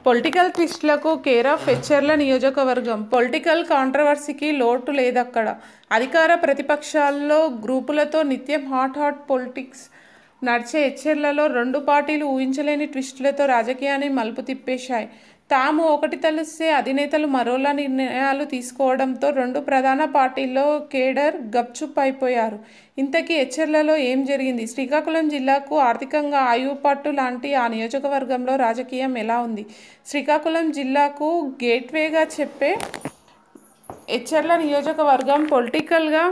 Political ట్విస్ట్లకు care of Etcherla నియోజకవర్గం. Political కాంట్రవర్సీకి లోటు లేదక్కడ. అధికార ప్రతిపక్షాల్లో గ్రూపులతో నిత్యం హాట్ పొలిటిక్స్ నడిచే ఎచ్చెర్లలో రెండు పార్టీలు ఊహించలేని ట్విస్టులతో రాజకీయాన్ని మలుపు తిప్పేశాయి. తాము ఒకటి తలిస్తే అధినేతలు మరోలా నిర్ణయాలు తీసుకోవడంతో రెండు ప్రధాన పార్టీల్లో కేడర్ గప్చుప్ అయిపోయారు. ఇంతకీ ఎచ్చెర్లలో ఏం జరిగింది? శ్రీకాకుళం జిల్లాకు ఆర్థికంగా ఆయువుపట్టు లాంటి ఆ నియోజకవర్గంలో రాజకీయం ఎలా ఉంది? శ్రీకాకుళం జిల్లాకు గేట్వేగా చెప్పే ఎచ్చెర్ల నియోజకవర్గం పొలిటికల్గా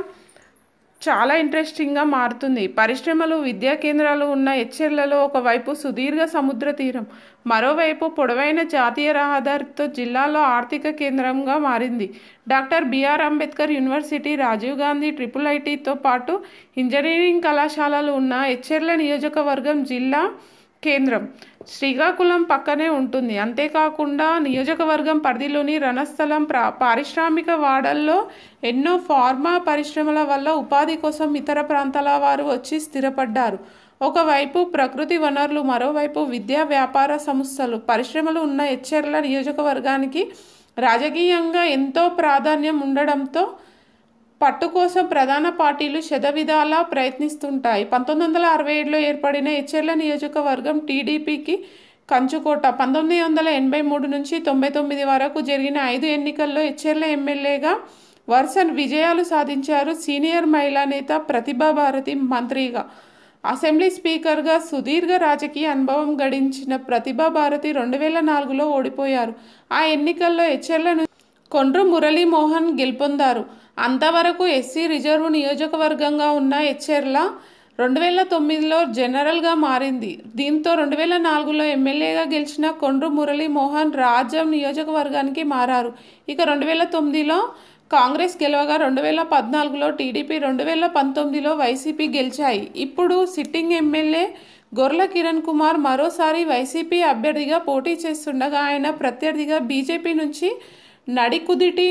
చాలా ఇంట్రెస్టింగ్గా మారుతుంది. పరిశ్రమలు, విద్యా కేంద్రాలు ఉన్న ఎచ్చెర్లలో ఒకవైపు సుదీర్ఘ సముద్ర తీరం, మరోవైపు పొడవైన జాతీయ రహదారితో జిల్లాలో ఆర్థిక కేంద్రంగా మారింది. Doctor BR Ambedkar university, Rajiv Gandhi IIITతో పాటు ఇంజనీరింగ్ కళాశాలలు ఉన్న ఎచ్చెర్ల నియోజకవర్గం జిల్లా కేంద్రం శ్రీకాకుళం పక్కనే ఉంటుంది. అంతేకాకుండా నియోజకవర్గం పరిధిలోని రణస్థలం, పారిశ్రామిక వాడల్లో ఎన్నో ఫార్మా పరిశ్రమల వల్ల ఉపాధి కోసం ఇతర ప్రాంతాల వారు వచ్చి స్థిరపడ్డారు. ఒకవైపు ప్రకృతి వనరులు, మరోవైపు విద్యా వ్యాపార సంస్థలు, పరిశ్రమలు ఉన్న ఎచ్చెర్ల నియోజకవర్గానికి రాజకీయంగా ఎంతో ప్రాధాన్యం ఉండడంతో పట్టు కోసం ప్రధాన పార్టీలు శతవిధాలా ప్రయత్నిస్తుంటాయి. 1967లో ఏర్పడిన ఎచ్చెర్ల నియోజకవర్గం టీడీపీకి కంచుకోట. 1983 నుంచి 99 వరకు జరిగిన 5 ఎన్నికల్లో ఎచ్చెర్ల ఎమ్మెల్యేగా వరుస విజయాలు సాధించారు. సీనియర్ మహిళా నేత ప్రతిభాభారతి మంత్రిగా, అసెంబ్లీ స్పీకర్గా సుదీర్ఘ రాజకీయ అనుభవం గడించిన ప్రతిభాభారతి 2004లో ఓడిపోయారు. ఆ ఎన్నికల్లో ఎచ్చెర్ల కొండ్రు మురళీమోహన్ గెలుపొందారు. అంతవరకు ఎస్సీ రిజర్వ్ నియోజకవర్గంగా ఉన్న ఎచ్చెర్ల 2009లో జనరల్గా మారింది. దీంతో 2004లో ఎమ్మెల్యేగా గెలిచిన కొండ్రు మురళీమోహన్ రాజం నియోజకవర్గానికి మారారు. ఇక 2009లో కాంగ్రెస్ గెలవగా 2014లో టీడీపీ, 2019లో వైసీపీ గెలిచాయి. ఇప్పుడు సిట్టింగ్ ఎమ్మెల్యే గొర్ల కిరణ్ కుమార్ మరోసారి వైసీపీ అభ్యర్థిగా పోటీ చేస్తుండగా ఆయన ప్రత్యర్థిగా బీజేపీ నుంచి నడికుదిటి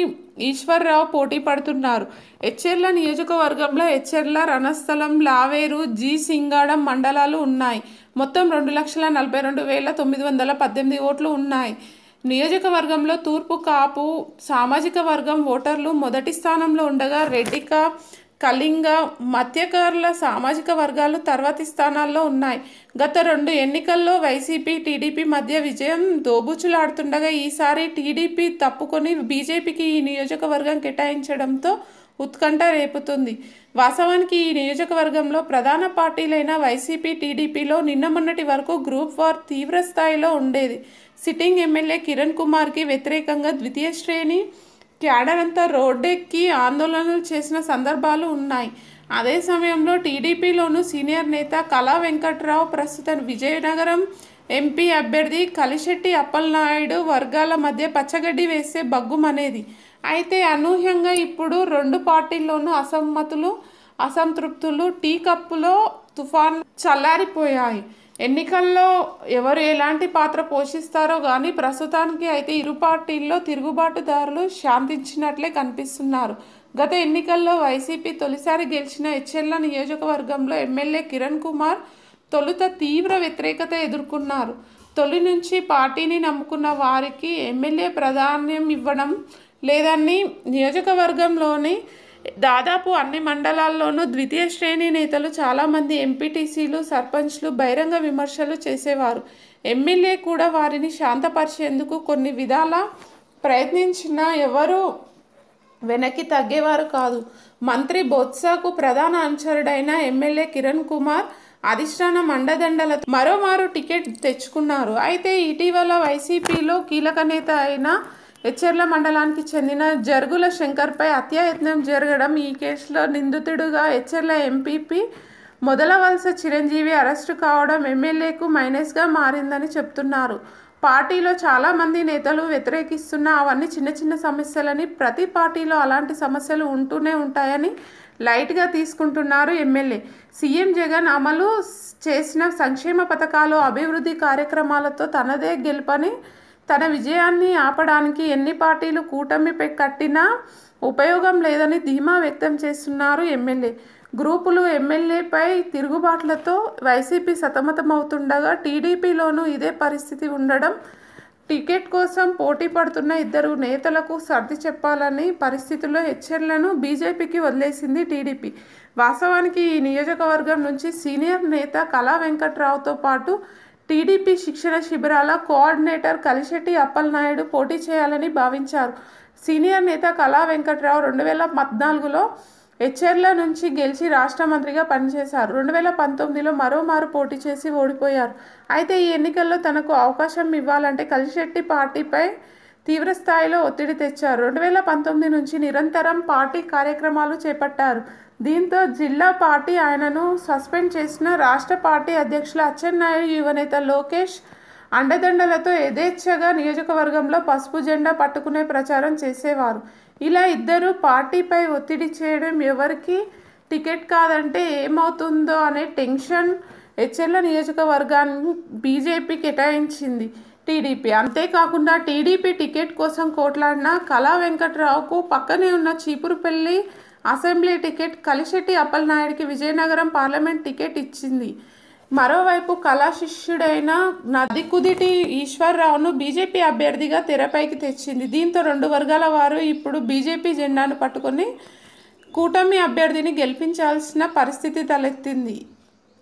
ఈశ్వర్రావు పోటీ పడుతున్నారు. ఎచ్చెర్ల నియోజకవర్గంలో ఎచ్చెర్ల, రణస్థలం, లావేరు, సింగాడం మండలాలు ఉన్నాయి. మొత్తం 2,42,918 ఓట్లు ఉన్నాయి. నియోజకవర్గంలో తూర్పు కాపు సామాజిక వర్గం ఓటర్లు మొదటి స్థానంలో ఉండగా రెడ్డిక, కళింగ, మత్స్యకారుల సామాజిక వర్గాలు తర్వాతి స్థానాల్లో ఉన్నాయి. గత 2 ఎన్నికల్లో వైసీపీ, టీడీపీ మధ్య విజయం దోబూచులాడుతుండగా ఈసారి టీడీపీ తప్పుకొని బీజేపీకి ఈ నియోజకవర్గం కేటాయించడంతో ఉత్కంఠ రేపుతుంది. వాస్తవానికి ఈ నియోజకవర్గంలో ప్రధాన పార్టీలైన వైసీపీ, టీడీపీలో నిన్న మొన్నటి వరకు గ్రూప్ వార్ తీవ్ర స్థాయిలో ఉండేది. సిట్టింగ్ ఎమ్మెల్యే కిరణ్ కుమార్కి వ్యతిరేకంగా ద్వితీయ శ్రేణి క్యాడర్ అంతా రోడ్డెక్కి ఆందోళనలు చేసిన సందర్భాలు ఉన్నాయి. అదే సమయంలో టీడీపీలోనూ సీనియర్ నేత కళా వెంకట్రావు, ప్రస్తుత విజయనగరం ఎంపీ అభ్యర్థి కలిశెట్టి అప్పలనాయుడు వర్గాల మధ్య పచ్చగడ్డి వేస్తే బగ్గుమనేది. అయితే అనూహ్యంగా ఇప్పుడు రెండు పార్టీల్లోనూ అసమ్మతులు, అసంతృప్తులు టీ కప్పులో తుఫాన్ చల్లారిపోయాయి. ఎన్నికల్లో ఎవరు ఎలాంటి పాత్ర పోషిస్తారో కానీ ప్రస్తుతానికి అయితే ఇరు పార్టీల్లో తిరుగుబాటుదారులు శాంతించినట్లే కనిపిస్తున్నారు. గత ఎన్నికల్లో వైసీపీ తొలిసారి గెలిచిన ఎచ్చెర్ల నియోజకవర్గంలో ఎమ్మెల్యే కిరణ్ కుమార్ తొలుత తీవ్ర వ్యతిరేకత ఎదుర్కొన్నారు. తొలి నుంచి పార్టీని నమ్ముకున్న వారికి ఎమ్మెల్యే ప్రాధాన్యం ఇవ్వడం లేదని నియోజకవర్గంలోని దాదాపు అన్ని మండలాల్లోనూ ద్వితీయ శ్రేణి నేతలు, చాలామంది ఎంపీటీసీలు, సర్పంచ్లు బహిరంగ విమర్శలు చేసేవారు. ఎమ్మెల్యే కూడా వారిని శాంతపరిచేందుకు కొన్ని విధాలా ప్రయత్నించినా ఎవరూ వెనక్కి తగ్గేవారు కాదు. మంత్రి బొత్సకు ప్రధాన అనుచరుడైన ఎమ్మెల్యే కిరణ్ కుమార్ అధిష్టానం అండదండలతో మరోమారు టికెట్ తెచ్చుకున్నారు. అయితే ఇటీవల వైసీపీలో కీలక నేత అయిన ఎచ్చెర్ల మండలానికి చెందిన జరుగుల శంకర్పై హత్యాయత్నం జరగడం, ఈ కేసులో నిందితుడుగా ఎచ్చెర్ల ఎంపీపీ మొదలవలస చిరంజీవి అరెస్టు కావడం ఎమ్మెల్యేకు మైనస్గా మారిందని చెప్తున్నారు. పార్టీలో చాలామంది నేతలు వ్యతిరేకిస్తున్న అవన్నీ చిన్న చిన్న సమస్యలని, ప్రతి పార్టీలో అలాంటి సమస్యలు ఉంటూనే ఉంటాయని లైట్గా తీసుకుంటున్నారు ఎమ్మెల్యే. సీఎం జగన్ అమలు చేసిన సంక్షేమ పథకాలు, అభివృద్ధి కార్యక్రమాలతో తనదే గెలుపని, తన విజయాన్ని ఆపడానికి ఎన్ని పార్టీలు కూటమి కట్టినా ఉపయోగం లేదని ధీమా వ్యక్తం చేస్తున్నారు ఎమ్మెల్యే. గ్రూపులు ఎమ్మెల్యేపై తిరుగుబాట్లతో వైసీపీ సతమతమవుతుండగా టీడీపీలోనూ ఇదే పరిస్థితి ఉండడం టికెట్ కోసం పోటీ పడుతున్న ఇద్దరు నేతలకు సర్ది చెప్పాలని పరిస్థితుల్లో హెచ్చర్లను బీజేపీకి వదిలేసింది టీడీపీ. వాస్తవానికి ఈ నియోజకవర్గం నుంచి సీనియర్ నేత కళా వెంకట్రావుతో పాటు టీడీపీ శిక్షణ శిబిరాల కోఆర్డినేటర్ కలిశెట్టి అప్పలనాయుడు పోటీ చేయాలని భావించారు. సీనియర్ నేత కళా వెంకట్రావు 2014లో హెచ్ఎర్ల నుంచి గెలిచి రాష్ట్ర మంత్రిగా పనిచేశారు. 2019లో మరోమారు పోటీ చేసి ఓడిపోయారు. అయితే ఈ ఎన్నికల్లో తనకు అవకాశం ఇవ్వాలంటే కలిశెట్టి పార్టీపై తీవ్రస్థాయిలో ఒత్తిడి తెచ్చారు. 2019 నుంచి నిరంతరం పార్టీ కార్యక్రమాలు చేపట్టారు. దీంతో జిల్లా పార్టీ ఆయనను సస్పెండ్ చేసిన రాష్ట్ర పార్టీ అధ్యక్షులు అచ్చెన్నాయుడు యువనేత లోకేష్ అండదండలతో యథేచ్ఛగా నియోజకవర్గంలో పసుపు జెండా పట్టుకునే ప్రచారం చేసేవారు. ఇలా ఇద్దరు పార్టీపై ఒత్తిడి చేయడం, ఎవరికి టికెట్ కాదంటే ఏమవుతుందో అనే టెన్షన్ హెచ్ఎర్ల నియోజకవర్గాన్ని బీజేపీ కేటాయించింది టీడీపీ. అంతేకాకుండా టీడీపీ టికెట్ కోసం కోట్లాడిన కళా వెంకట్రావుకు పక్కనే ఉన్న చీపురుపల్లి అసెంబ్లీ టికెట్ కలిశెట్టి అప్పలనాయుడికి విజయనగరం పార్లమెంట్ టికెట్ ఇచ్చింది. మరోవైపు కళా శిష్యుడైన నదికుదిటి ఈశ్వర్రావును బీజేపీ అభ్యర్థిగా తెరపైకి తెచ్చింది. దీంతో రెండు వర్గాల వారు ఇప్పుడు బీజేపీ జెండాను పట్టుకొని కూటమి అభ్యర్థిని గెలిపించాల్సిన పరిస్థితి తలెత్తింది.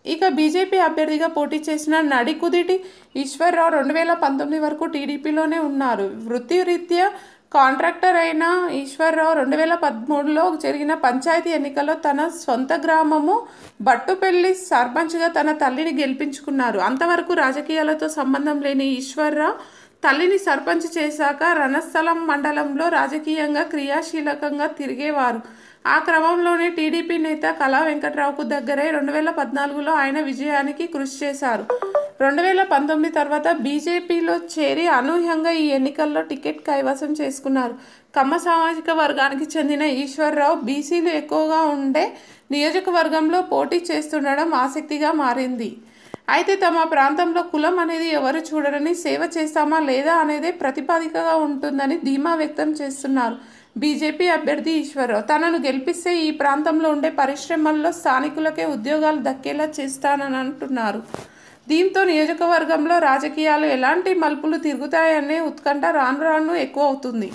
ఇక బీజేపీ అభ్యర్థిగా పోటీ చేసిన నడికుదిటి ఈశ్వర్రావు 2019 వరకు టీడీపీలోనే ఉన్నారు. వృత్తిరీత్యా కాంట్రాక్టర్ అయిన ఈశ్వర్రావు 2013లో జరిగిన పంచాయతీ ఎన్నికల్లో తన సొంత గ్రామము బట్టుపల్లి సర్పంచ్గా తన తల్లిని గెలిపించుకున్నారు. అంతవరకు రాజకీయాలతో సంబంధం లేని ఈశ్వర్రావు తల్లిని సర్పంచ్ చేశాక రణస్థలం మండలంలో రాజకీయంగా క్రియాశీలకంగా తిరిగేవారు. ఆ క్రమంలోనే టీడీపీ నేత కళా వెంకట్రావుకు దగ్గరై 2014లో ఆయన విజయానికి కృషి చేశారు. 2019 తర్వాత బీజేపీలో చేరి అనూహ్యంగా ఈ ఎన్నికల్లో టికెట్ కైవసం చేసుకున్నారు. కమ్మ సామాజిక వర్గానికి చెందిన ఈశ్వర్రావు బీసీలు ఎక్కువగా ఉండే నియోజకవర్గంలో పోటీ చేస్తుండడం ఆసక్తిగా మారింది. అయితే తమ ప్రాంతంలో కులం అనేది ఎవరు చూడరని, సేవ చేస్తామా లేదా అనేదే ప్రతిపాదికగా ఉంటుందని ధీమా వ్యక్తం చేస్తున్నారు బీజేపీ అభ్యర్థి ఈశ్వర్రావు. తనను గెలిపిస్తే ఈ ప్రాంతంలో ఉండే పరిశ్రమల్లో స్థానికులకే ఉద్యోగాలు దక్కేలా చేస్తానని అంటున్నారు. దీంతో నియోజకవర్గంలో రాజకీయాలు ఎలాంటి మలుపులు తిరుగుతాయనే ఉత్కంఠ రాను రాను ఎక్కువ అవుతుంది.